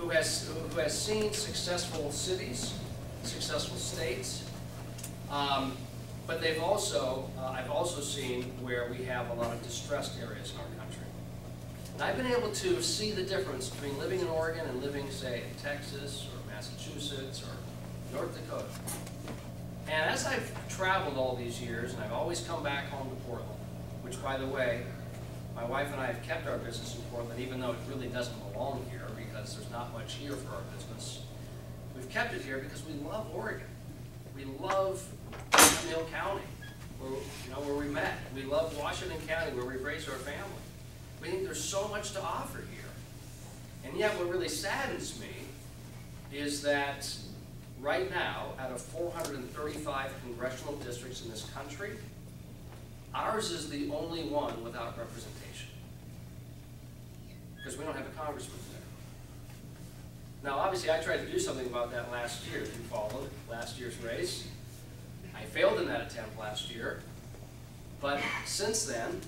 who has seen successful cities, successful states, but they've also, I've also seen where we have a lot of distressed areas in our country. And I've been able to see the difference between living in Oregon and living, say, in Texas or Massachusetts or North Dakota. And as I've traveled all these years, and I've always come back home to Portland, which, by the way, my wife and I have kept our business in Portland, even though it really doesn't belong here because there's not much here for our business. We've kept it here because we love Oregon. We love McMinnville County, where we met. We love Washington County, where we've raised our family. We think there's so much to offer here. And yet what really saddens me is that right now, out of 435 congressional districts in this country, ours is the only one without representation. Because we don't have a congressman there. Now, obviously, I tried to do something about that last year, if you followed last year's race. I failed in that attempt last year. But since then,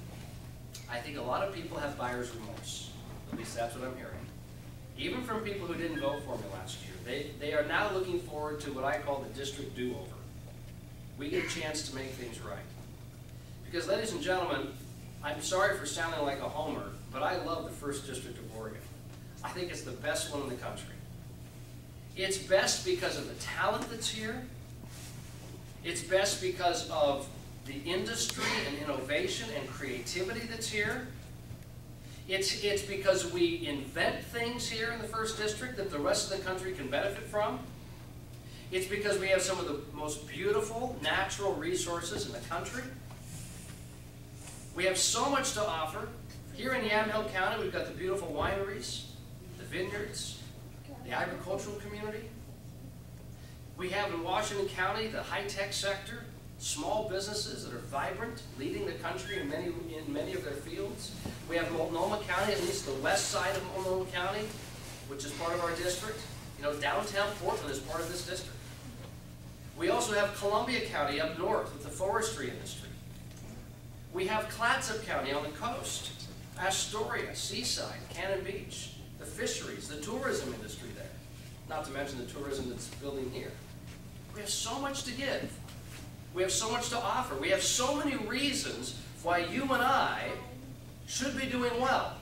I think a lot of people have buyer's remorse. At least that's what I'm hearing. Even from people who didn't vote for me last year. They are now looking forward to what I call the district do-over. We get a chance to make things right. Because, ladies and gentlemen, I'm sorry for sounding like a homer, but I love the 1st District of Oregon. I think it's the best one in the country. It's best because of the talent that's here. It's best because of the industry and innovation and creativity that's here. It's because we invent things here in the 1st District that the rest of the country can benefit from. It's because we have some of the most beautiful natural resources in the country. We have so much to offer. Here in Yamhill County, we've got the beautiful wineries, the vineyards, the agricultural community. We have in Washington County the high-tech sector, small businesses that are vibrant, leading the country in many of their fields. We have Multnomah County, at least the west side of Multnomah County, which is part of our district. You know, downtown Portland is part of this district. We also have Columbia County up north with the forestry industry. We have Clatsop County on the coast, Astoria, Seaside, Cannon Beach, the fisheries, the tourism industry there, not to mention the tourism that's building here. We have so much to give. We have so much to offer. We have so many reasons why you and I should be doing well,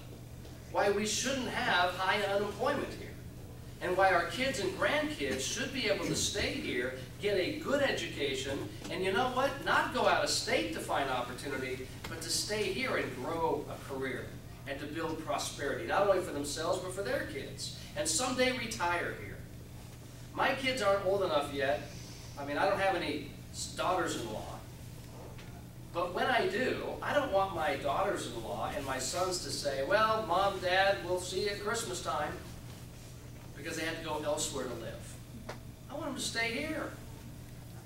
why we shouldn't have high unemployment here, and why our kids and grandkids should be able to stay here, get a good education, and you know what? Not go out of state to find opportunity, but to stay here and grow a career and to build prosperity, not only for themselves, but for their kids, and someday retire here. My kids aren't old enough yet. I mean, I don't have any daughters-in-law. But when I do, I don't want my daughters-in-law and my sons to say, well, Mom, Dad, we'll see you at Christmas time, because they had to go elsewhere to live. I want them to stay here.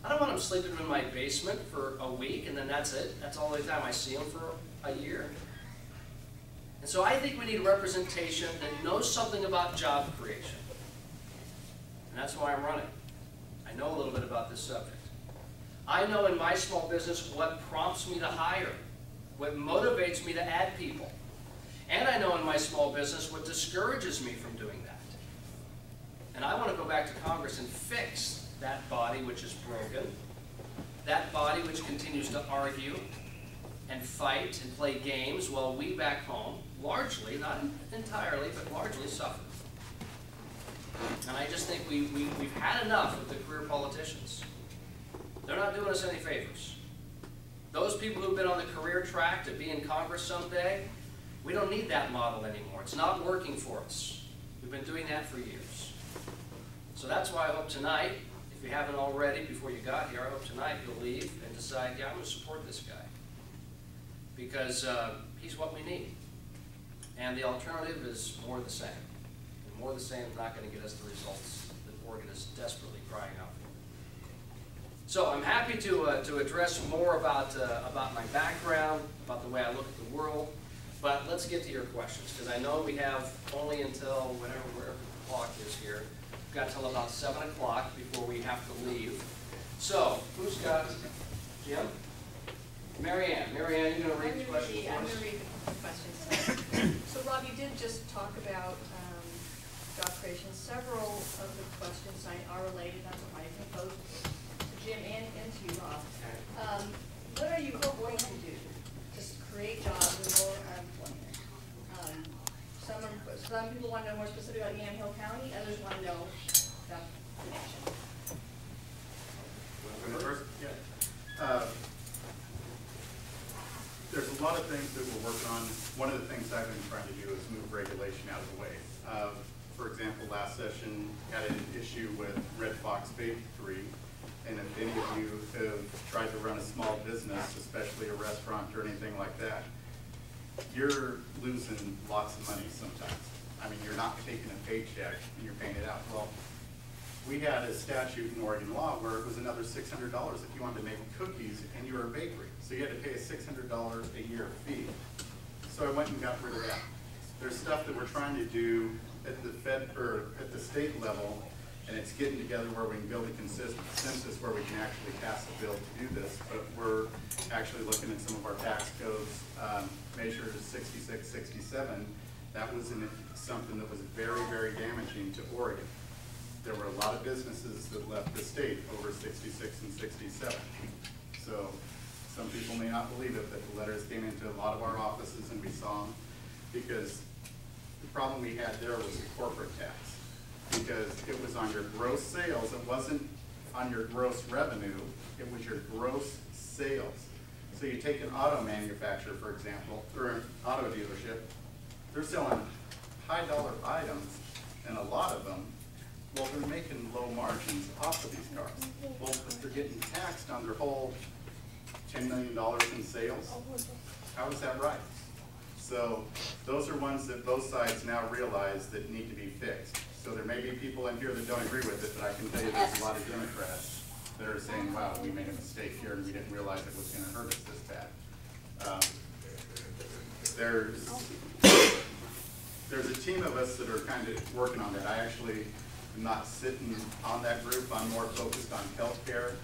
I don't want them sleeping in my basement for a week and then that's it. That's all the time I see them for a year. And so I think we need representation that knows something about job creation. And that's why I'm running. I know a little bit about this subject. I know in my small business what prompts me to hire, what motivates me to add people. And I know in my small business what discourages me from doing that. And I want to go back to Congress and fix that body which is broken, that body which continues to argue and fight and play games while we back home, largely, not entirely, but largely suffer. And I just think we've had enough of the career politicians. They're not doing us any favors. Those people who've been on the career track to be in Congress someday, we don't need that model anymore. It's not working for us. We've been doing that for years. So that's why I hope tonight, if you haven't already before you got here, I hope tonight you'll leave and decide, yeah, I'm going to support this guy. Because he's what we need. And the alternative is more of the same. And more of the same is not going to get us the results that Oregon is desperately crying out for. So I'm happy to address more about my background, about the way I look at the world. But let's get to your questions, because I know we have only until wherever the clock is here. We've got till about 7 o'clock before we have to leave. So, who's got Jim? Mary Ann, you're going to read the questions for us? I'm going to read the questions. So, Rob, you did just talk about job creation Several of the questions are related. That's why I can both to Jim and to you, Rob. What are you going to do to create jobs and more employment? Some people want to know more specifically about Yamhill County. Others want to know about the nation. First, yeah. There's a lot of things that we're working on. One of the things I've been trying to do is move regulation out of the way. For example, last session had an issue with Red Fox Bakery, and if any of you have tried to run a small business, especially a restaurant or anything like that, you're losing lots of money sometimes. I mean, you're not taking a paycheck and you're paying it out. Well, we had a statute in Oregon law where it was another $600 if you wanted to make cookies and you were a bakery. So you had to pay a $600 a year fee. So I went and got rid of that. There's stuff that we're trying to do at the at the state level, and it's getting together where we can build a consensus where we can actually pass a bill to do this. But we're actually looking at some of our tax codes, measures 66, 67. That was something that was very, very damaging to Oregon. There were a lot of businesses that left the state over 66 and 67. So some people may not believe it, but the letters came into a lot of our offices and we saw them, because the problem we had there was the corporate tax, because it was on your gross sales. It wasn't on your gross revenue. It was your gross sales. So you take an auto manufacturer, for example, or an auto dealership, they're selling high dollar items, and a lot of them, well, they're making low margins off of these cars. Well, but they're getting taxed on their whole $10 million in sales. How is that right? So those are ones that both sides now realize that need to be fixed. So there may be people in here that don't agree with it, but I can tell you there's a lot of Democrats that are saying, wow, we made a mistake here and we didn't realize it was going to hurt us this bad. There's a team of us that are kind of working on that. I actually am not sitting on that group. I'm more focused on healthcare.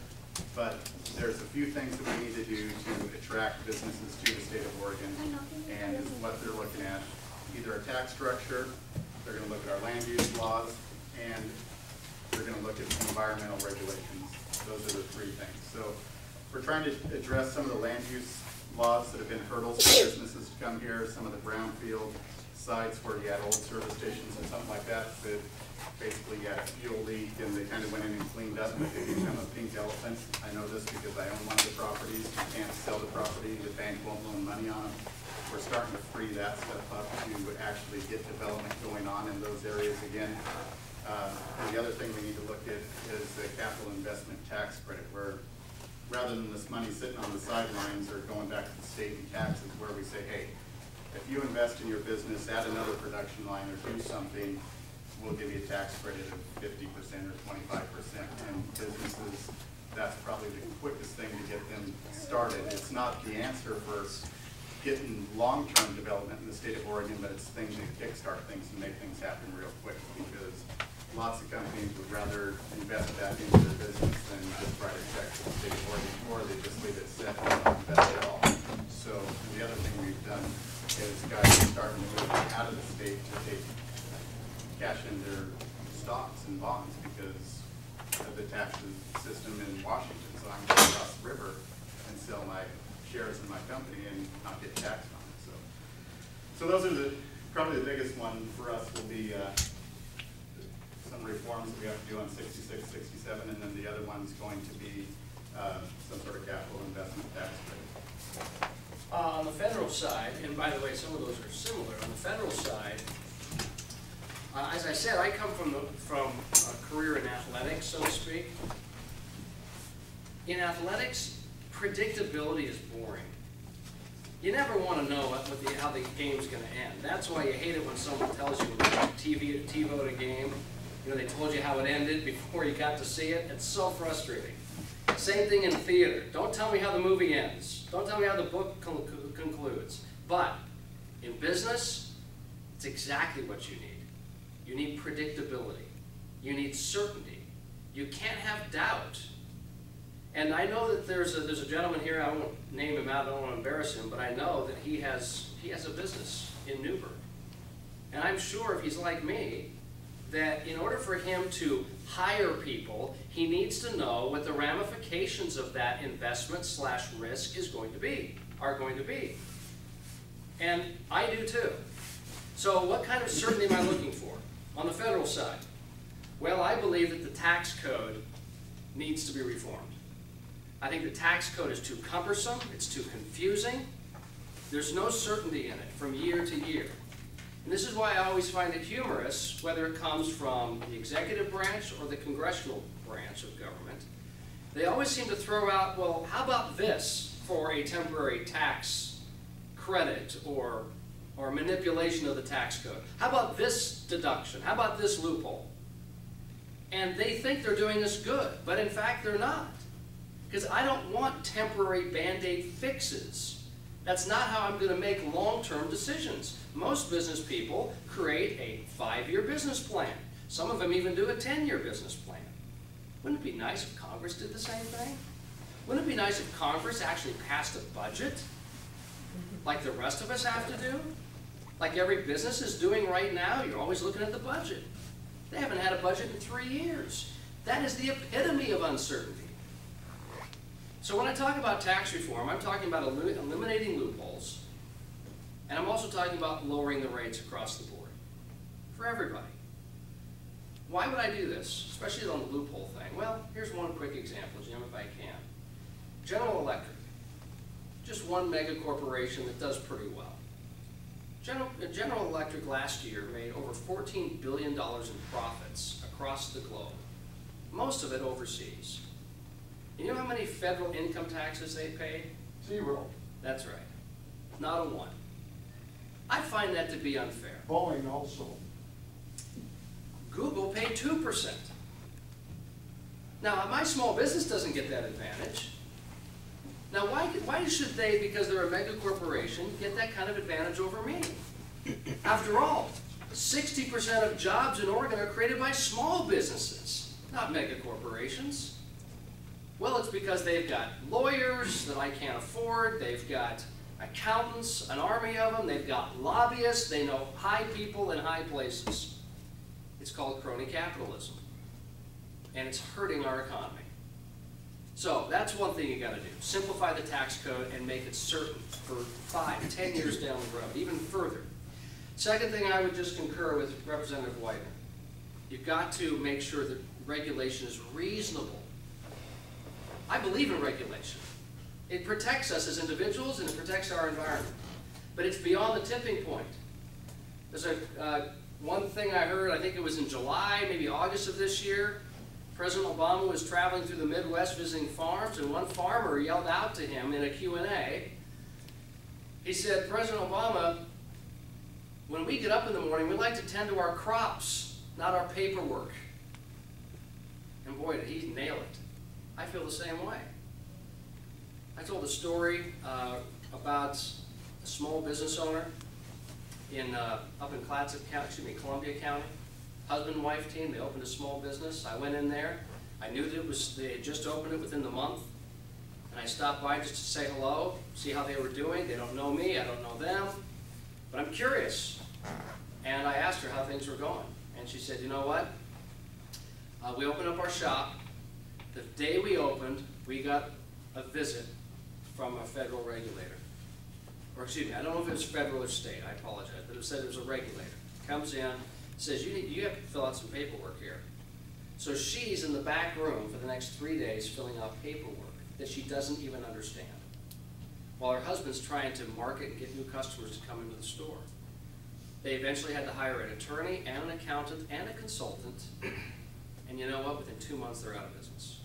But there's a few things that we need to do to attract businesses to the state of Oregon, and is what they're looking at. Either a tax structure, they're going to look at our land use laws, and they're going to look at environmental regulations. Those are the three things. So we're trying to address some of the land use laws that have been hurdles for businesses to come here, some of the brownfield sites where you had old service stations and something like that, that basically you had a fuel leak and they kind of went in and cleaned up and they become a pink elephant. I know this because I own one of the properties. You can't sell the property, the bank won't loan money on them. We're starting to free that stuff up to actually get development going on in those areas again. And the other thing we need to look at is the capital investment tax credit, where rather than this money sitting on the sidelines or going back to the state in taxes, where we say, hey, if you invest in your business, add another production line or do something, we'll give you a tax credit of 50% or 25%. And businesses, that's probably the quickest thing to get them started. It's not the answer for getting long-term development in the state of Oregon, but it's things that kickstart things and make things happen real quick, because lots of companies would rather invest back into their business than just write a check to the state of Oregon, or they just leave it set and not invest at all. So the other thing we've done is guys are starting to move out of the state to take cash in their stocks and bonds because of the tax system in Washington. So I'm going to cross the river and sell my shares in my company and not get taxed on it. So those are probably the biggest one for us will be some reforms that we have to do on 66, 67, and then the other one's going to be some sort of capital investment tax credit. On the federal side, and by the way, some of those are similar. On the federal side, as I said, I come from a career in athletics, so to speak. In athletics, predictability is boring. You never want to know how the game's going to end. That's why you hate it when someone tells you TiVoed a game. You know, they told you how it ended before you got to see it. It's so frustrating. Same thing in theater. Don't tell me how the movie ends. Don't tell me how the book concludes. But in business, it's exactly what you need. You need predictability. You need certainty. You can't have doubt. And I know that there's a gentleman here, I won't name him out, I don't want to embarrass him, but I know that he has a business in Newburgh. And I'm sure if he's like me, that in order for him to hire people, he needs to know what the ramifications of that investment / risk are going to be. And I do too. So what kind of certainty am I looking for on the federal side? Well, I believe that the tax code needs to be reformed. I think the tax code is too cumbersome, it's too confusing. There's no certainty in it from year to year. And this is why I always find it humorous, whether it comes from the executive branch or the congressional branch of government. They always seem to throw out, well, how about this for a temporary tax credit or manipulation of the tax code? How about this deduction? How about this loophole? And they think they're doing us good, but in fact they're not. Because I don't want temporary Band-Aid fixes. That's not how I'm going to make long-term decisions. Most business people create a 5-year business plan. Some of them even do a 10-year business plan. Wouldn't it be nice if Congress did the same thing? Wouldn't it be nice if Congress actually passed a budget like the rest of us have to do? Like every business is doing right now, you're always looking at the budget. They haven't had a budget in 3 years. That is the epitome of uncertainty. So when I talk about tax reform, I'm talking about eliminating loopholes, and I'm also talking about lowering the rates across the board for everybody. Why would I do this, especially on the loophole thing? Well, here's one quick example, Jim, if I can. General Electric, just one mega corporation that does pretty well. General Electric last year made over $14 billion in profits across the globe, most of it overseas. You know how many federal income taxes they paid? 0. That's right. Not a one. I find that to be unfair. Boeing also. Google paid 2%. Now, my small business doesn't get that advantage. Now, why should they, because they're a mega corporation, get that kind of advantage over me? After all, 60% of jobs in Oregon are created by small businesses, not mega corporations. Well, it's because they've got lawyers that I can't afford, they've got accountants, an army of them, they've got lobbyists, they know high people in high places. It's called crony capitalism, and it's hurting our economy. So that's one thing you got to do. Simplify the tax code and make it certain for 5, 10 years down the road, even further. Second thing I would just concur with Representative Whiteman. You've got to make sure that regulation is reasonable. I believe in regulation. It protects us as individuals and it protects our environment. But it's beyond the tipping point. There's one thing I heard, I think it was in July, maybe August of this year. President Obama was traveling through the Midwest visiting farms, and one farmer yelled out to him in a Q&A. He said, President Obama, when we get up in the morning, we like to tend to our crops, not our paperwork. And boy, did he nail it. I feel the same way. I told a story about a small business owner up in Columbia County. Husband and wife team, they opened a small business. I went in there. I knew that they had just opened it within the month. And I stopped by just to say hello, see how they were doing. They don't know me, I don't know them. But I'm curious. And I asked her how things were going. And she said, you know what? We opened up our shop. The day we opened, we got a visit from a federal regulator. Or excuse me, I don't know if it was federal or state, I apologize, but it said it was a regulator. Comes in, says, you have to fill out some paperwork here. So she's in the back room for the next 3 days filling out paperwork that she doesn't even understand, while her husband's trying to market and get new customers to come into the store. They eventually had to hire an attorney and an accountant and a consultant, and you know what? Within 2 months, they're out of business.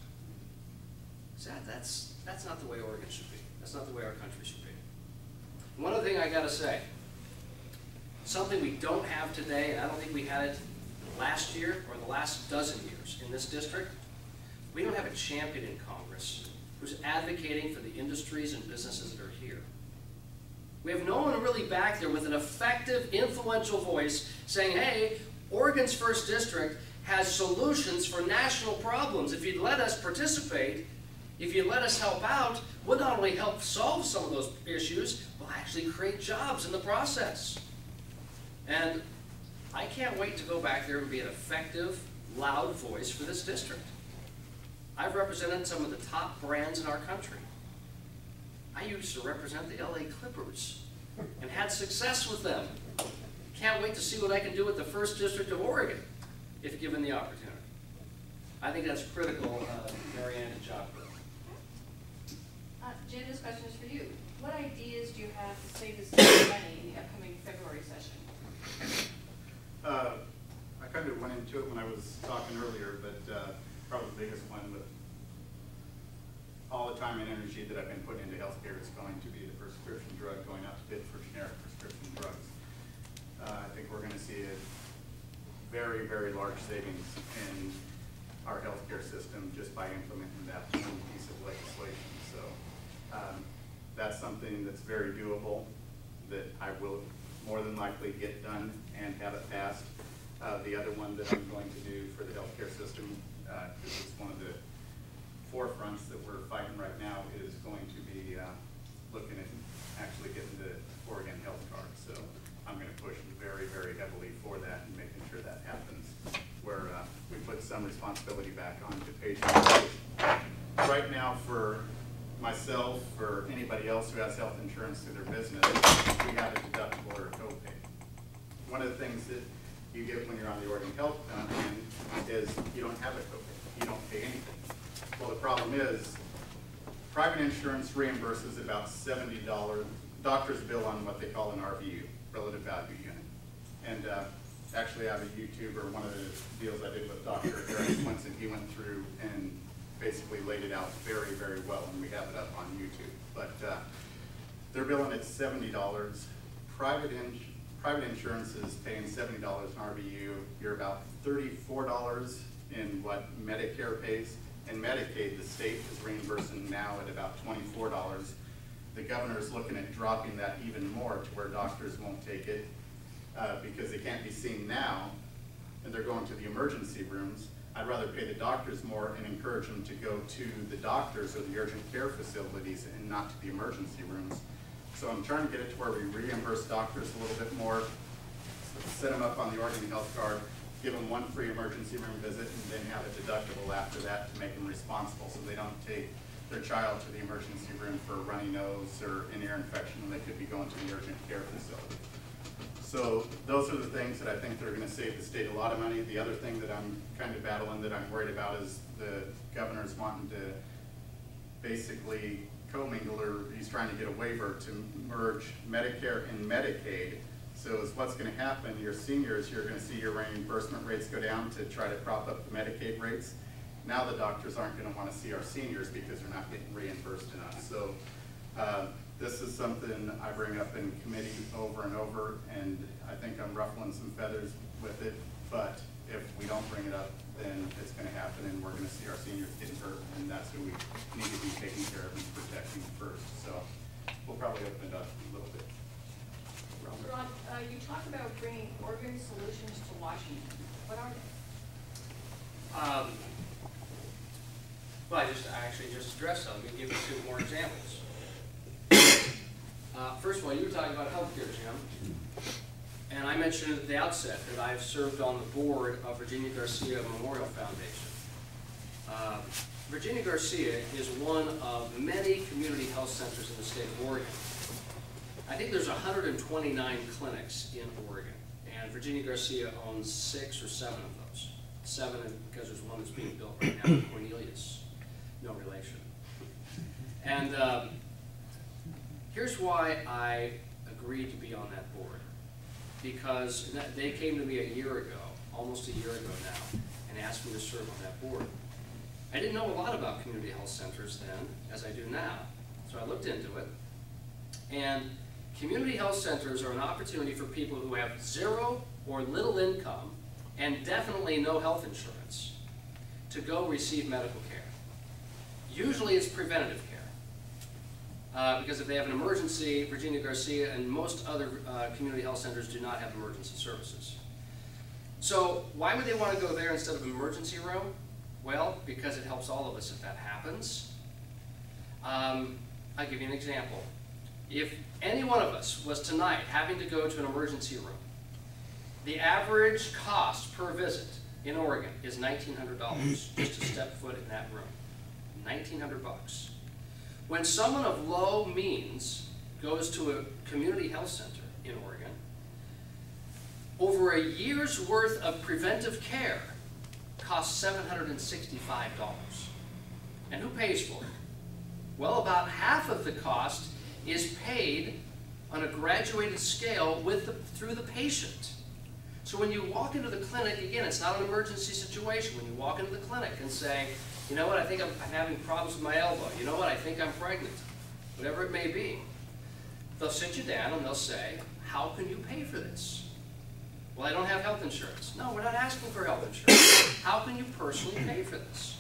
So that's not the way Oregon should be. That's not the way our country should be. One other thing I gotta say, something we don't have today, and I don't think we had it last year or the last dozen years in this district, we don't have a champion in Congress who's advocating for the industries and businesses that are here. We have no one really back there with an effective, influential voice saying, hey, Oregon's 1st District has solutions for national problems. If you'd let us participate, if you'd let us help out, we'll not only help solve some of those issues, we'll actually create jobs in the process. And I can't wait to go back there and be an effective, loud voice for this district. I've represented some of the top brands in our country. I used to represent the LA Clippers and had success with them. Can't wait to see what I can do with the 1st District of Oregon, if given the opportunity. I think that's critical, Marianne and John. Jim, this question is for you. What ideas do you have to save the city money in the upcoming February session? I kind of went into it when I was talking earlier, but probably the biggest one with all the time and energy that I've been putting into healthcare is going to be the prescription drug going out to bid for generic prescription drugs. I think we're going to see a very, very large savings in our healthcare system just by implementing that one piece of legislation. So that's something that's very doable, that I will more than likely get done and have it passed. The other one that I'm going to do for the healthcare system, because it's one of the forefronts that we're fighting right now, is going to be looking at actually getting the Oregon health card. So I'm going to push very, very heavily for that and making sure that happens, where we put some responsibility back onto patients. Right now, for myself, for anybody else who has health insurance through their business, we have a deductible or a copay. One of the things that you get when you're on the Oregon Health Plan is you don't have a copay. You don't pay anything. Well, the problem is private insurance reimburses about $70. Doctors bill on what they call an RVU, relative value unit. And actually, I have a YouTuber, one of the deals I did with Dr. Eric Swinson, he went through and basically laid it out very, very well, and we have it up on YouTube. But they're billing at $70. Private insurance is paying $70 an RVU. You're about $34 in what Medicare pays. And Medicaid, the state is reimbursing now at about $24. The governor is looking at dropping that even more to where doctors won't take it because they can't be seen now, and they're going to the emergency rooms. I'd rather pay the doctors more and encourage them to go to the doctors or the urgent care facilities and not to the emergency rooms. So I'm trying to get it to where we reimburse doctors a little bit more, set them up on the Oregon Health Card, give them one free emergency room visit, and then have a deductible after that to make them responsible so they don't take their child to the emergency room for a runny nose or an ear infection when they could be going to the urgent care facility. So those are the things that I think that are going to save the state a lot of money. The other thing that I'm kind of battling, that I'm worried about, is the governor's wanting to basically commingle, or he's trying to get a waiver to merge Medicare and Medicaid. So is what's going to happen, your seniors, you're going to see your reimbursement rates go down to try to prop up the Medicaid rates. Now the doctors aren't going to want to see our seniors because they're not getting reimbursed enough. So this is something I bring up in committee over and over, and I think I'm ruffling some feathers with it, but if we don't bring it up, then it's going to happen, and we're going to see our seniors getting hurt, and that's who we need to be taking care of and protecting first. So we'll probably open it up a little bit. Ron, you talk about bringing Oregon solutions to Washington. What are they? Well, I actually just addressed them. Let me give you 2 more examples. First of all, you were talking about healthcare, Jim. And I mentioned at the outset that I've served on the board of Virginia Garcia Memorial Foundation. Virginia Garcia is one of many community health centers in the state of Oregon. I think there's 129 clinics in Oregon, and Virginia Garcia owns 6 or 7 of those. 7 because there's one that's being built right now in Cornilles, no relation. And here's why I agreed to be on that board. Because they came to me a year ago, almost a year ago now, and asked me to serve on that board. I didn't know a lot about community health centers then, as I do now, so I looked into it. And community health centers are an opportunity for people who have 0 or little income and definitely no health insurance to go receive medical care. Usually it's preventative care. Because if they have an emergency, Virginia Garcia and most other community health centers do not have emergency services. So why would they want to go there instead of an emergency room? Well, because it helps all of us if that happens. I'll give you an example. If any one of us was tonight having to go to an emergency room, The average cost per visit in Oregon is $1,900 just to step foot in that room. $1,900. When someone of low means goes to a community health center in Oregon, over a year's worth of preventive care costs $765. And who pays for it? Well, about half of the cost is paid on a graduated scale through the patient. So when you walk into the clinic, again, it's not an emergency situation. When you walk into the clinic and say, you know what, I think I'm having problems with my elbow. You know what, I think I'm pregnant. Whatever it may be. They'll sit you down and they'll say, how can you pay for this? Well, I don't have health insurance. No, we're not asking for health insurance. How can you personally pay for this?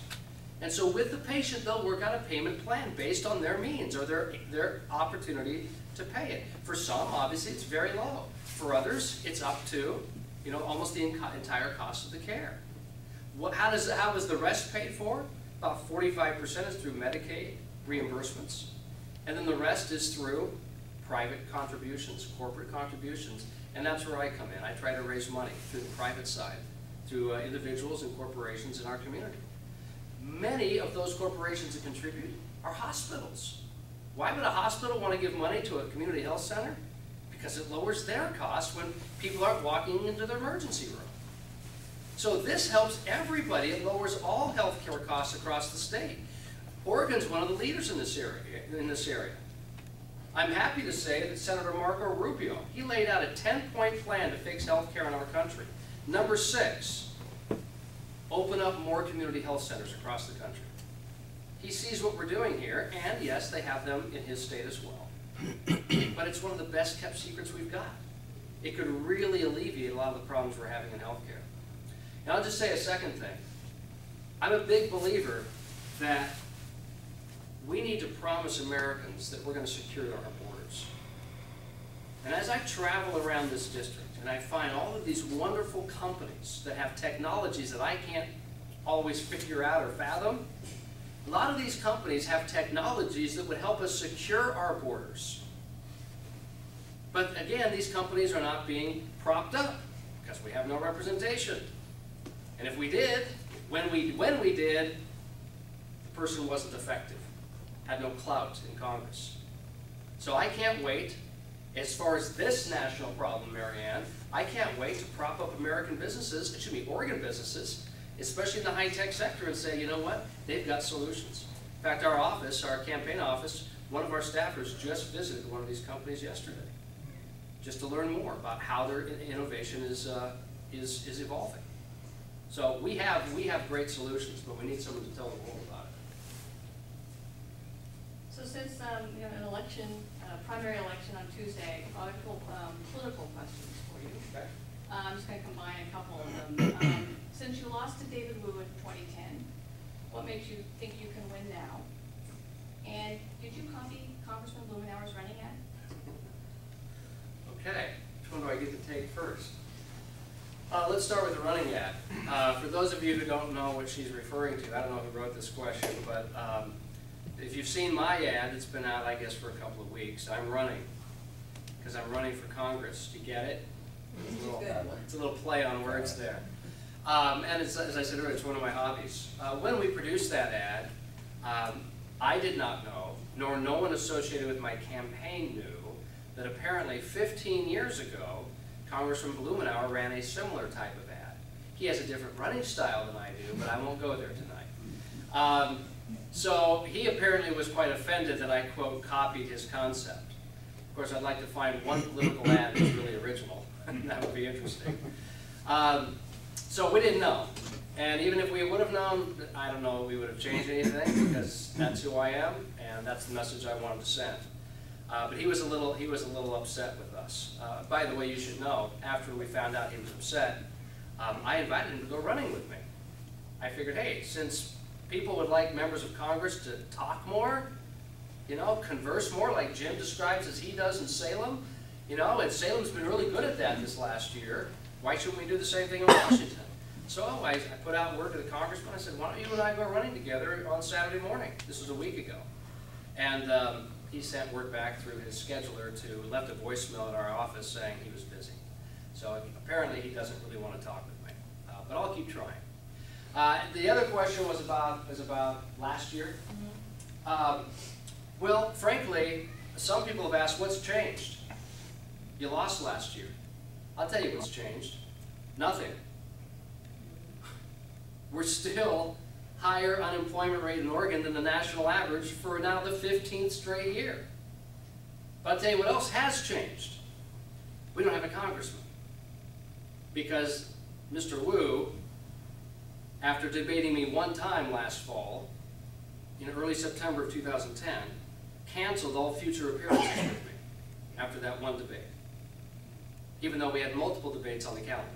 And so with the patient, they'll work out a payment plan based on their means or their opportunity to pay it. For some, obviously, it's very low. For others, it's up to, almost the entire cost of the care. How is the rest paid for? About 45% is through Medicaid reimbursements. And then the rest is through private contributions, corporate contributions. And that's where I come in. I try to raise money through the private side, through individuals and corporations in our community. Many of those corporations that contribute are hospitals. Why would a hospital want to give money to a community health center? Because it lowers their costs when people aren't walking into their emergency room. So this helps everybody. It lowers all health care costs across the state. Oregon's one of the leaders in this area. I'm happy to say that Senator Marco Rubio, he laid out a 10-point plan to fix health care in our country. Number 6, open up more community health centers across the country. He sees what we're doing here, and yes, they have them in his state as well. But it's one of the best kept secrets we've got. It could really alleviate a lot of the problems we're having in healthcare. And I'll just say a second thing. I'm a big believer that we need to promise Americans that we're going to secure our borders. And as I travel around this district and I find all of these wonderful companies that have technologies that I can't always figure out or fathom, a lot of these companies have technologies that would help us secure our borders. But again, these companies are not being propped up because we have no representation. And if we did, when we did, the person wasn't effective, had no clout in Congress. So I can't wait. As far as this national problem, Marianne, I can't wait to prop up American businesses, Oregon businesses, especially in the high-tech sector, and say, you know what, they've got solutions. In fact, our office, our campaign office, one of our staffers just visited one of these companies yesterday, just to learn more about how their innovation is evolving. So we have great solutions, but we need someone to tell the world about it. So since an election, primary election on Tuesday, a couple political questions for you. Okay. I'm just going to combine a couple of them. Since you lost to David Wu in 2010, what makes you think you can win now? And did you copy Congressman Blumenauer's running ad? Okay, which one do I get to take first? Let's start with the running ad. For those of you who don't know what she's referring to, I don't know who wrote this question, but if you've seen my ad, it's been out, I guess, for a couple of weeks. I'm running, because I'm running for Congress. Do you get it? It's a little play on words there. And it's, as I said earlier, it's one of my hobbies. When we produced that ad, I did not know, nor no one associated with my campaign knew, that apparently 15 years ago, Congressman Blumenauer ran a similar type of ad. He has a different running style than I do, but I won't go there tonight. So he apparently was quite offended that I, quote, copied his concept. Of course, I'd like to find one political ad that's really original. That would be interesting. So we didn't know. And even if we would have known, I don't know if we would have changed anything, because that's who I am, and that's the message I wanted to send. But he was a little upset with us. By the way, you should know, after we found out he was upset, I invited him to go running with me. I figured, hey, since people would like members of Congress to talk more, converse more like Jim describes as he does in Salem, and Salem's been really good at that this last year. Why shouldn't we do the same thing in Washington? So I put out word to the congressman. I said, why don't you and I go running together on Saturday morning? This was a week ago. And he sent word back through his scheduler left a voicemail at our office saying he was busy. So apparently he doesn't really want to talk with me, but I'll keep trying. The other question was about last year. Well, frankly, some people have asked, what's changed? You lost last year. I'll tell you what's changed. Nothing. We're still higher unemployment rate in Oregon than the national average for now the 15th straight year. But I'll tell you what else has changed. We don't have a congressman. Because Mr. Wu, after debating me one time last fall, in early September of 2010, canceled all future appearances with me after that one debate, even though we had multiple debates on the calendar.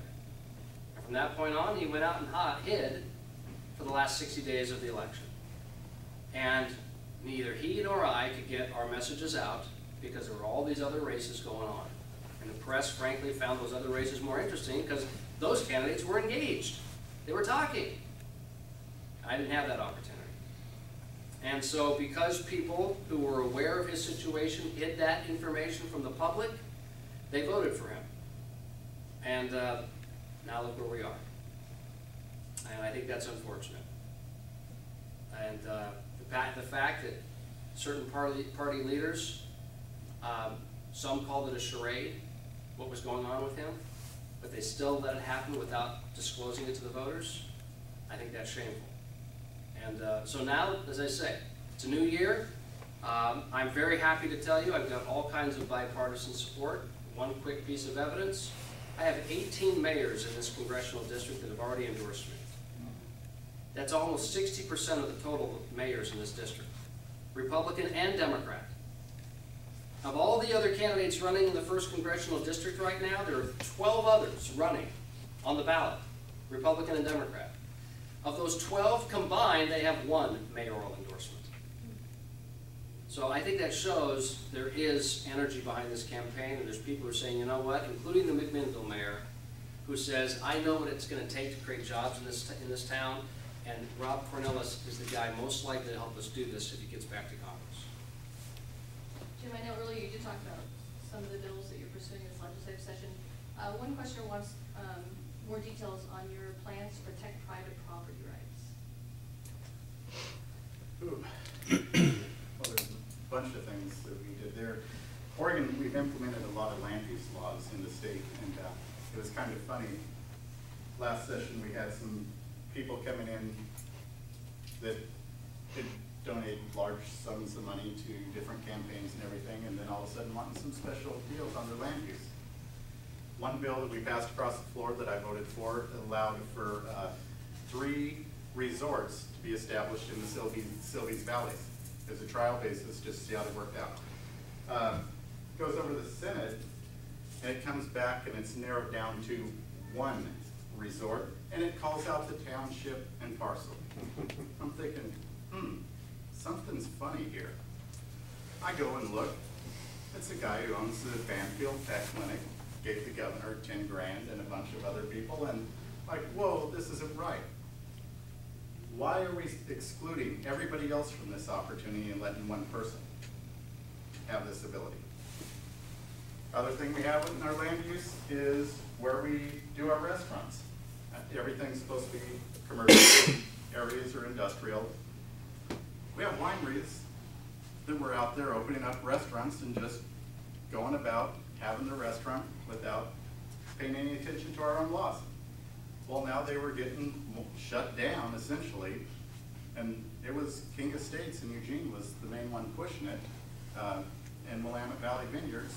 And from that point on, he went out and hid for the last 60 days of the election. And neither he nor I could get our messages out because there were all these other races going on. And the press, frankly, found those other races more interesting because those candidates were engaged. They were talking. I didn't have that opportunity. And so because people who were aware of his situation hid that information from the public, they voted for him. And now look where we are. And I think that's unfortunate. And the fact that certain party leaders, some called it a charade, what was going on with him, but they still let it happen without disclosing it to the voters, I think that's shameful. And so now, as I say, it's a new year. I'm very happy to tell you I've got all kinds of bipartisan support. One quick piece of evidence. I have 18 mayors in this congressional district that have already endorsed me. That's almost 60% of the total mayors in this district, Republican and Democrat. Of all the other candidates running in the 1st Congressional District right now, there are 12 others running on the ballot, Republican and Democrat. Of those 12 combined, they have one mayoral endorsement. So I think that shows there is energy behind this campaign, and there's people who are saying, you know what, including the McMinnville mayor, who says, I know what it's going to take to create jobs in this town, and Rob Cornilles is the guy most likely to help us do this if he gets back to Congress. Jim, I know earlier you did talk about some of the bills that you're pursuing in this legislative session. One questioner wants more details on your plans to protect private property rights. Ooh. Well, there's a bunch of things that we did there. Oregon, we've implemented a lot of land use laws in the state, and it was kind of funny. Last session, we had some people coming in that could donate large sums of money to different campaigns and everything, and then all of a sudden wanting some special deals on their land use. One bill that we passed across the floor that I voted for allowed for 3 resorts to be established in the Silvies Valleys as a trial basis, just to see how they worked out. Goes over to the Senate, and it comes back and it's narrowed down to 1 resort, and it calls out the township and parcel. I'm thinking, something's funny here. I go and look. It's a guy who owns the Banfield Pet Clinic, gave the governor 10 grand and a bunch of other people, and like, whoa, this isn't right. Why are we excluding everybody else from this opportunity and letting 1 person have this ability? Other thing we have in our land use is where we do our restaurants. Everything's supposed to be commercial areas or industrial. We have wineries that were out there opening up restaurants and just going about having the restaurant without paying any attention to our own laws. Well, now they were getting shut down, essentially, and it was King Estates in Eugene was the main one pushing it, and Willamette Valley Vineyards.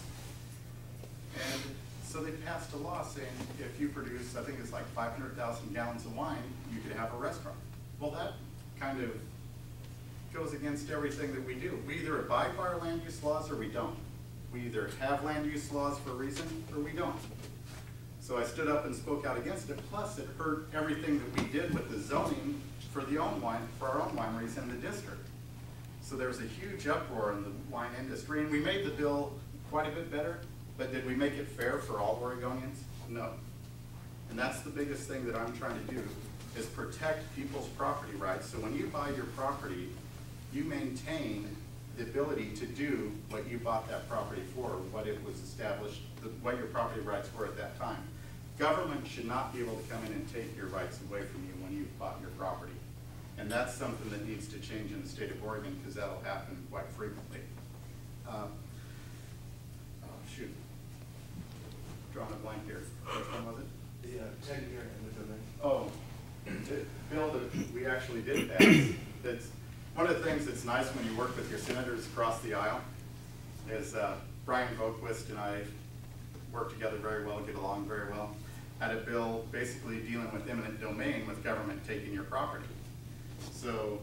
And so they passed a law saying if you produce, I think it's like 500,000 gallons of wine, you could have a restaurant. Well, that kind of goes against everything that we do. We either abide by our land use laws or we don't. We either have land use laws for a reason or we don't. So I stood up and spoke out against it. Plus, it hurt everything that we did with the zoning for our own wineries in the district. So there was a huge uproar in the wine industry, and we made the bill quite a bit better. But did we make it fair for all Oregonians? No. And that's the biggest thing that I'm trying to do, is protect people's property rights. So when you buy your property, you maintain the ability to do what you bought that property for, what it was established, what your property rights were at that time. government should not be able to come in and take your rights away from you when you've bought your property. And that's something that needs to change in the state of Oregon, because that'll happen quite frequently. Oh, shoot. Drawing a blank here. Which one was it? The tenure and the domain. Oh, the bill that we actually did pass. That's one of the things that's nice when you work with your senators across the aisle is Brian Voquist and I work together very well, get along very well. Had a bill basically dealing with eminent domain with government taking your property. So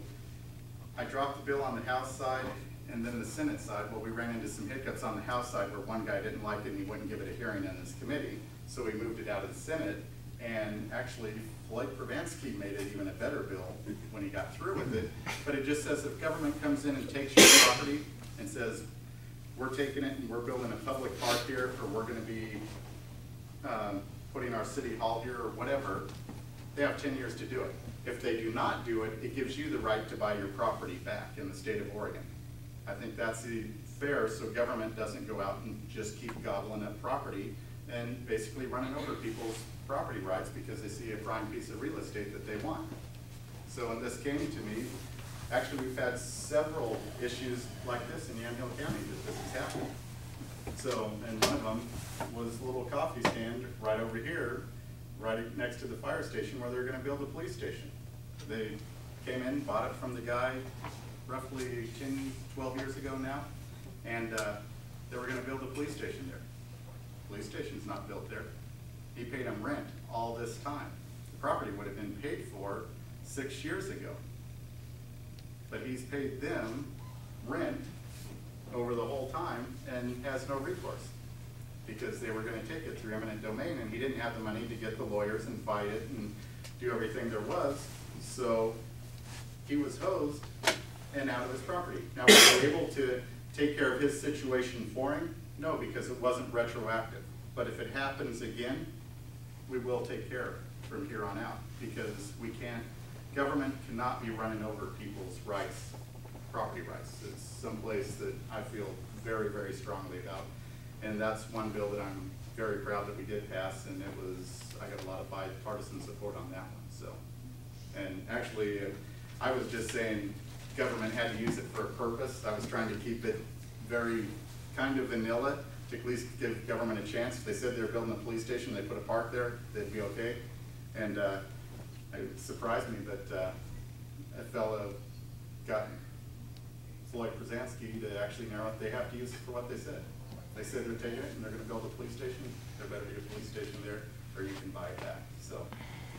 I dropped the bill on the House side, and then the Senate side, well, we ran into some hiccups on the House side where one guy didn't like it and he wouldn't give it a hearing in this committee. So we moved it out of the Senate, and actually Floyd Provansky made it even a better bill when he got through with it. But it just says if government comes in and takes your property and says, we're taking it and we're building a public park here, or we're gonna be putting our city hall here or whatever, they have 10 years to do it. If they do not do it, it gives you the right to buy your property back in the state of Oregon. I think that's fair, so government doesn't go out and just keep gobbling up property and basically running over people's property rights because they see a prime piece of real estate that they want. So when this came to me, actually we've had several issues like this in Yamhill County that this has happened. So, and one of them was a little coffee stand right over here, right next to the fire station where they're gonna build a police station. They came in, bought it from the guy roughly 10, 12 years ago now, and they were gonna build a police station there. Police station's not built there. He paid them rent all this time. The property would have been paid for 6 years ago. But he's paid them rent over the whole time and has no recourse because they were gonna take it through eminent domain, and he didn't have the money to get the lawyers and fight it and do everything there was. So he was hosed and out of his property. Now, were we able to take care of his situation for him? No, because it wasn't retroactive. But if it happens again, we will take care of it from here on out, because we can't, government cannot be running over people's rights, property rights. It's someplace that I feel very, very strongly about. And that's one bill that I'm very proud that we did pass, and it was, I got a lot of bipartisan support on that one, so. And actually, I was just saying government had to use it for a purpose. I was trying to keep it very kind of vanilla to at least give government a chance. If they said they were building a police station, they put a park there, they'd be okay. And it surprised me that a fellow got Floyd Provansky to actually narrow it. They have to use it for what they said. They said they're taking it and they're gonna build a police station. There better be a police station there, or you can buy it back. So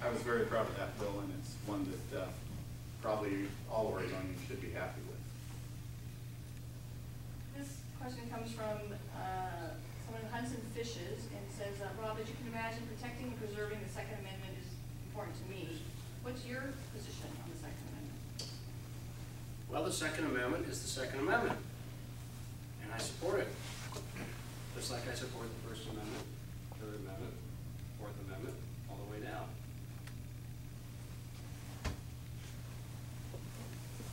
I was very proud of that bill, and it's one that probably all Oregonians should be happy with. This question comes from someone who hunts and fishes and says, Rob, as you can imagine, protecting and preserving the Second Amendment is important to me. What's your position on the Second Amendment? Well, the Second Amendment is the Second Amendment, and I support it. Just like I support the First Amendment, Third Amendment, Fourth Amendment, all the way down.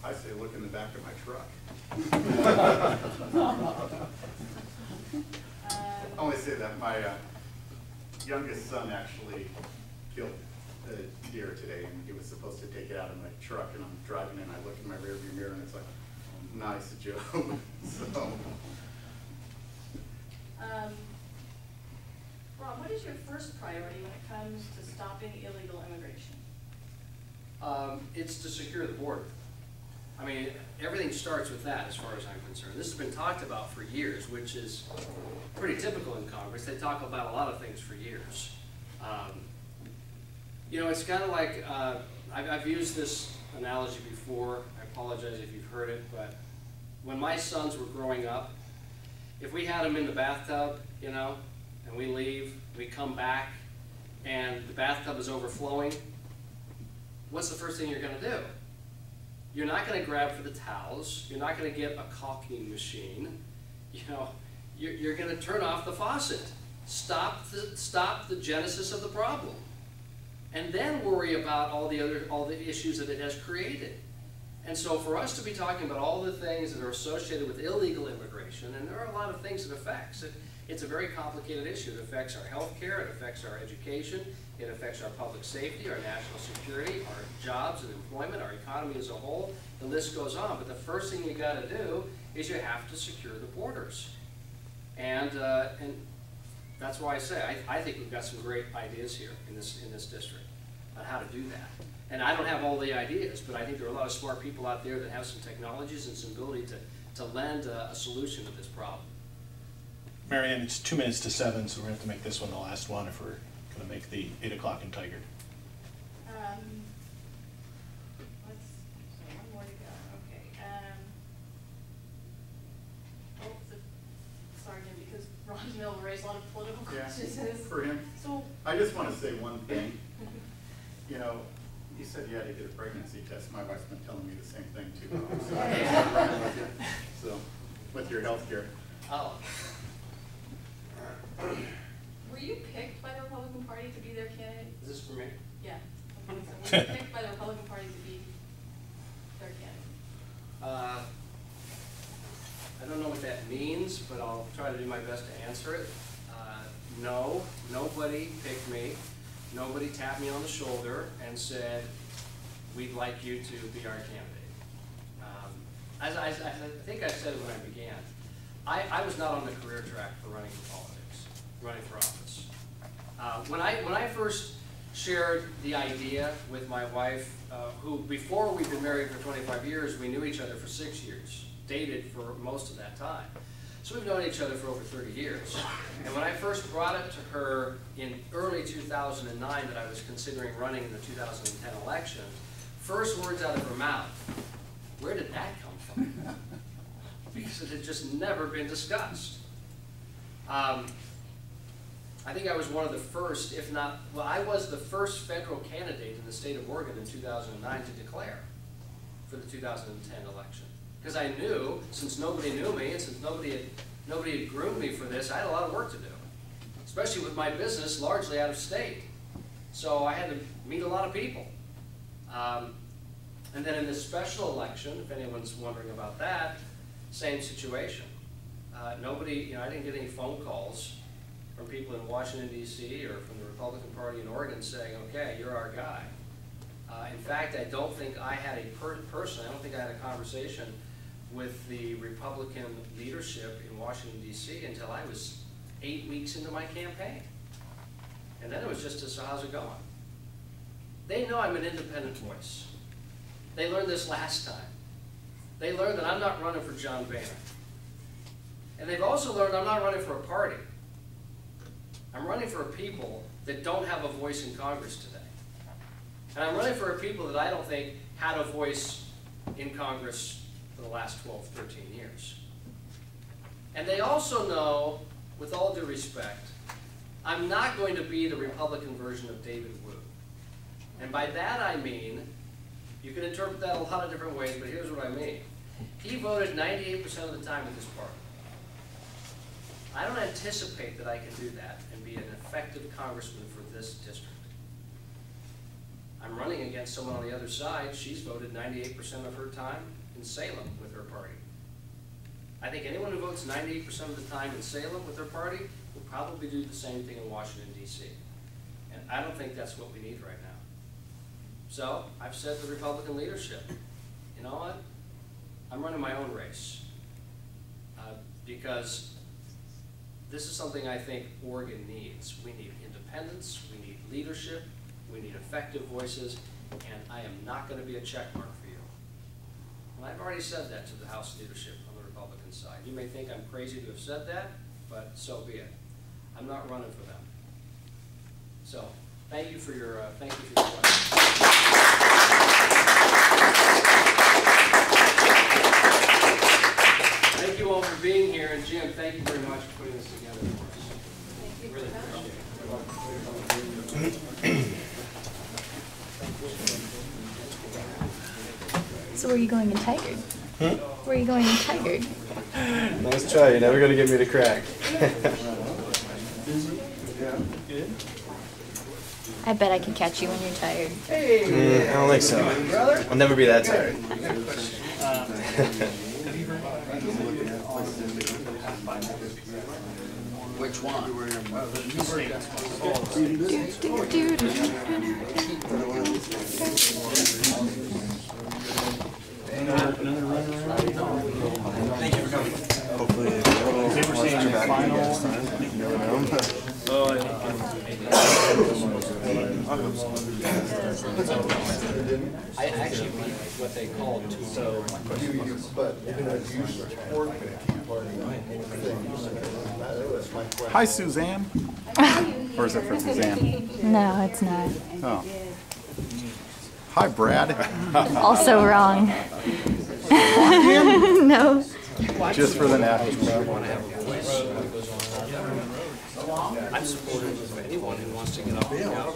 I say look in the back of my truck. I only say that my youngest son actually killed a deer today, and he was supposed to take it out of my truck, and I'm driving and I look in my rearview mirror and it's like, nice job. So. Rob, what is your first priority when it comes to stopping illegal immigration? It's to secure the border. I mean, everything starts with that as far as I'm concerned. This has been talked about for years, which is pretty typical in Congress. They talk about a lot of things for years. You know, it's kind of like, I've used this analogy before. I apologize if you've heard it, but when my sons were growing up, if we had them in the bathtub, you know, and we leave, we come back, and the bathtub is overflowing, what's the first thing you're going to do? You're not going to grab for the towels. You're not going to get a caulking machine. You know, you're going to turn off the faucet. Stop the genesis of the problem, and then worry about all the issues that it has created. And so for us to be talking about all the things that are associated with illegal immigration, and there are a lot of things it affects. It's a very complicated issue. It affects our health care, it affects our education, it affects our public safety, our national security, our jobs and employment, our economy as a whole. The list goes on. But the first thing you got to do is you have to secure the borders. And that's why I say I think we've got some great ideas here in this district on how to do that. And I don't have all the ideas, but I think there are a lot of smart people out there that have some technologies and some ability to lend a solution to this problem. Marianne, it's 2 minutes to 7, so we're going to have to make this one the last one if we're going to make the 8 o'clock in Tigard. One more to go. Okay. Sergeant, because Ron Mill raised a lot of political questions. For him. So I just want to say one thing. You know, you said you had to get a pregnancy test. My wife's been telling me the same thing too. So, with your health care. Oh. were you picked by the Republican Party to be their candidate? Is this for me? Yeah. Okay, so were you picked by the Republican Party to be their candidate? I don't know what that means, but I'll try to do my best to answer it. No, nobody picked me. Nobody tapped me on the shoulder and said, we'd like you to be our candidate. As I think I said it when I began, I was not on the career track for running for politics, running for office. When I first shared the idea with my wife, who before we'd been married for 25 years, we knew each other for 6 years, dated for most of that time. So we've known each other for over 30 years. And when I first brought it to her in early 2009 that I was considering running in the 2010 election, first words out of her mouth, where did that come from? Because it had just never been discussed. I think I was one of the first, if not, well, I was the first federal candidate in the state of Oregon in 2009 to declare for the 2010 election. Because I knew, since nobody knew me and since nobody had groomed me for this, I had a lot of work to do, especially with my business largely out of state. So I had to meet a lot of people. And then in this special election, if anyone's wondering about that, same situation. Nobody, I didn't get any phone calls from people in Washington, D.C. or from the Republican Party in Oregon saying, okay, you're our guy. In fact, I don't think I had I don't think I had a conversation with the Republican leadership in Washington, D.C. until I was 8 weeks into my campaign. And then it was just, so how's it going? They know I'm an independent voice. They learned this last time. They learned that I'm not running for John Boehner. And they've also learned I'm not running for a party. I'm running for a people that don't have a voice in Congress today. And I'm running for a people that I don't think had a voice in Congress for the last 12, 13 years. And they also know, with all due respect, I'm not going to be the Republican version of David Wu. And by that I mean, you can interpret that a lot of different ways, but here's what I mean. He voted 98% of the time with his party. I don't anticipate that I can do that and be an effective congressman for this district. I'm running against someone on the other side. She's voted 98% of her time in Salem with her party. I think anyone who votes 98% of the time in Salem with their party will probably do the same thing in Washington, D.C. And I don't think that's what we need right now. So I've said to the Republican leadership, you know what? I'm running my own race because this is something I think Oregon needs. We need independence, we need leadership, we need effective voices, and I am not going to be a check mark for you. And I've already said that to the House leadership on the Republican side. You may think I'm crazy to have said that, but so be it. I'm not running for them. So, thank you for your question. Thank you all for being here, and Jim, thank you very much for putting this together for us. Thank you. Really appreciate it. So where are you going in Tigard? Where are you going in Tigard? Nice try. You're never going to get me to crack. I bet I could catch you when you're tired. I don't think so. I'll never be that tired. Which one? Thank you for coming. Hopefully, They were saying the final. I actually beat what they call two. Hi, Suzanne. Or is it for Suzanne? No, it's not. Oh. Hi, Brad. Also wrong. No. Just for the national. I'm supportive of anyone who wants to get off the couch.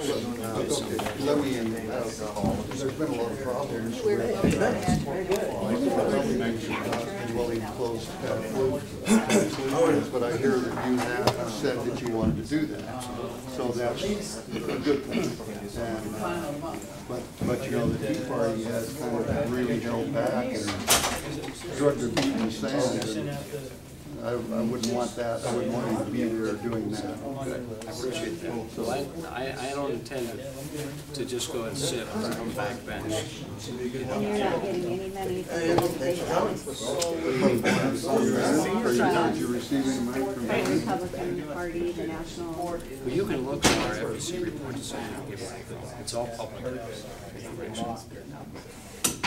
There's been a lot of problems. But I hear that you have said that you wanted to do that, so that's a good thing. But you know, the Tea Party has kind of really held back and drug their feet in the sand. And I wouldn't want that. I wouldn't want you to be there doing that. I appreciate that. So I don't intend to just go and sit on the back bench. You're not getting any money from the Are you receiving money from the Republican Party, the National? Well, you can look at our FEC report to see how we give anything. It's all public information.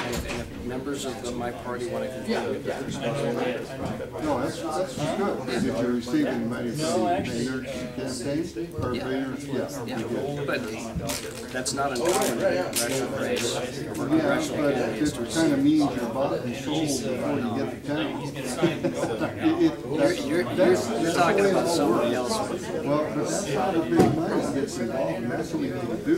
And if members of my party want to continue with that. No, that's good. Did you receive money from Maynard's campaign? Or Maynard's, Yeah, but that's not uncommon in a congressional race. Yeah, but it kind of means you're bought and sold before you get the town. You're talking about somebody else. Well, but that's how the big money gets involved, and that's what we need to do.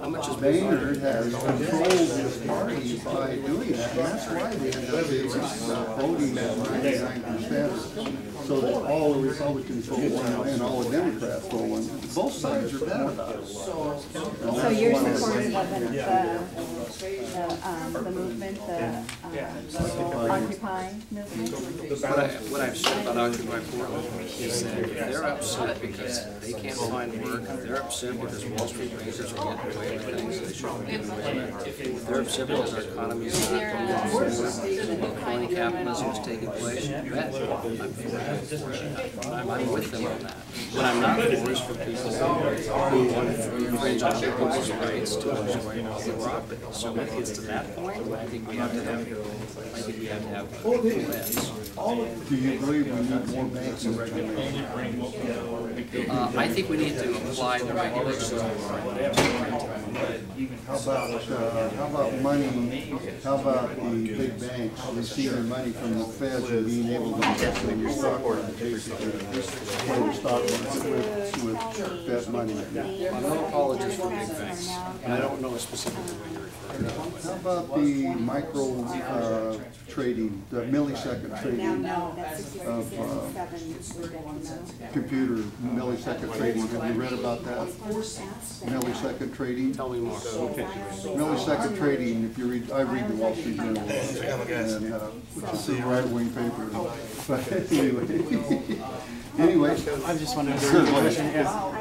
How much is Maynard has controlled his party by doing that, and that's why they end up voting at 99%. So that all the Republicans vote one way and all the Democrats vote one. Both sides are bad about it. So you're supportive of the movement, the Occupy movement? What I've said about Occupy Portland is that if they're upset because they can't find work, if they're upset because Wall Street bankers are getting away with things they shouldn't get away with, if they're upset because our economy is not moving forward, crony capitalism is taking place, I'm with them on that. What I'm not for is for people who want to infringe on people's rights to enjoy public property. So when it gets to that point, I think we have to have plans. Do you believe we need more banking regulation? I think we need to apply the regulations. How about money, how about the big banks receiving money from the feds and being able to invest in your stock market, basically, play the stock market with Fed money? I'm no apologist for big banks, and I don't know specifically what you're referring to. How about the micro trading, the millisecond trading of computer millisecond trading? Have you read about that? Millisecond trading? Tell me more. Millisecond trading, if you read, I read the Wall Street Journal, and, which is a right-wing paper, but anyway. I just wanted to ask a question.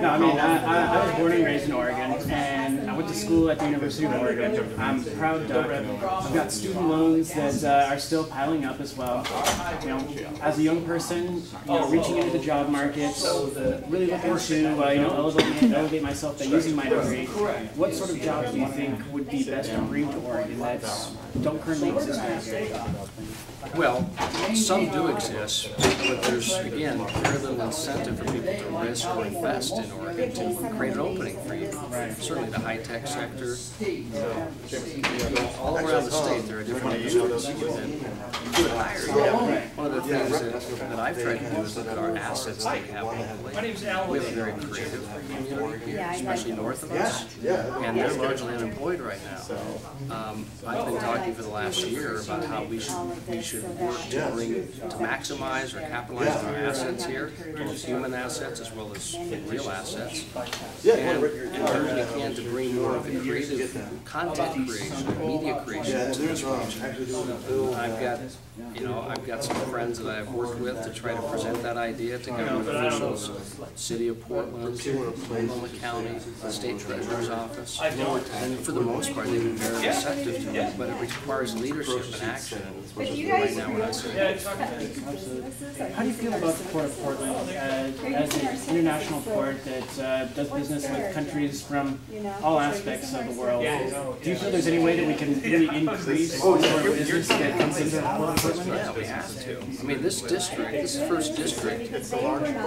No, I mean, I was born and raised in Oregon, and I went to school at the University of Oregon. I'm a proud Duck. I've got student loans that are still piling up as well. You know, as a young person, reaching into the job market, really looking to elevate myself by using my degree. What sort of jobs do you think would be best to bring to Oregon that don't currently exist here? Well, some do exist, but there's, again, very little incentive for people to risk or invest in Oregon to create an opening for you. Certainly the high-tech sector, all around the state there are different industries that could hire you. One of the things that I've tried to do is look at our assets that we have locally. We have a very creative community here, especially north of us, and they're largely unemployed right now. I've been talking for the last year about how we should work to maximize or capitalize on our assets here, both human assets as well as real assets, and do what we can to bring more of a creative content creation, media creation to this project. I've got some friends that I've worked with to try to present that idea to government officials, City of Portland, Multnomah County, the State Treasurer's Office. And for the most part, they've been very receptive to it, but it requires leadership and action. Right now, what I say. How do you feel about the Port of Portland as an international port that does business with countries from all aspects of the world? Do you feel there's any way that we can really increase the sort of business that comes into the Port of Portland? Yeah, we have to. I mean, this district, this first district,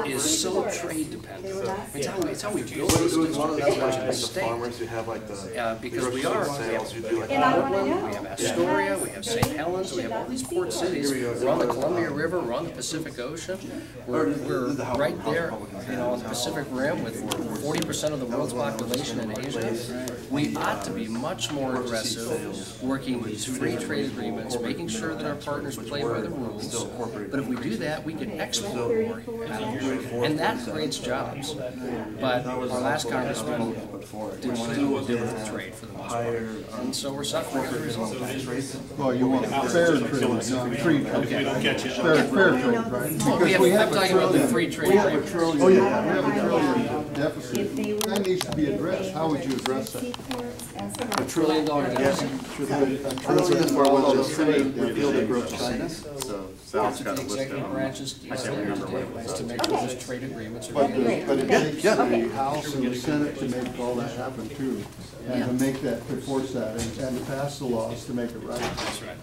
is so trade dependent. It's how we built this district. That's why it's a state. Because we are, we have Portland, we have Astoria, we have St. Helens, we have all these port cities. We're on the Columbia River, we're on the Pacific Ocean. We're right there, on the Pacific Rim with 40% of the world's population in Asia. We ought to be much more aggressive, working these free trade agreements, making sure that our partners play by the rules. But if we do that, we can export more out of here, and that creates jobs. But our last congressman didn't want to deal with trade for the most part, and so we're suffering as a result. Well, you want fair trade, not free trade. Fair trade, right? I'm talking about the free trade agreement. Oh, yeah, we have a trillion deficit. That needs to be addressed. How would you address that? $1 trillion deficit. Sal's That's what got the a list executive of branch is there to do, is to make sure those trade agreements are But made. it takes the House and the Senate to make all that happen too. And to make that, to force that, and to pass the laws to make it right. That's right.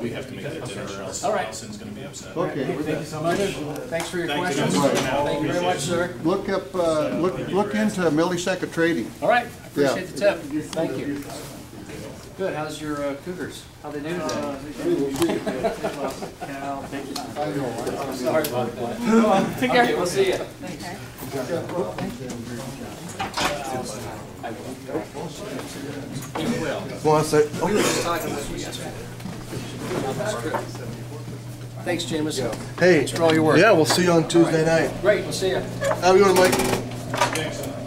We have to make that dinner or else All right. Allison's gonna be upset. Okay. Thank you so much. Thanks for your Thank you. questions. Thank you very much, sir. Look up, look into millisecond trading. All right, I appreciate the tip. Thank you. Good, how's your Cougars? How'd they do today? I know. Sorry about that. Take care. Okay, we'll see you. You will. We were just talking with you yesterday. Thanks, Jameis. Hey, Thanks for all your work. yeah, we'll see you on Tuesday night. Great, we'll see you. How are you doing, Mike?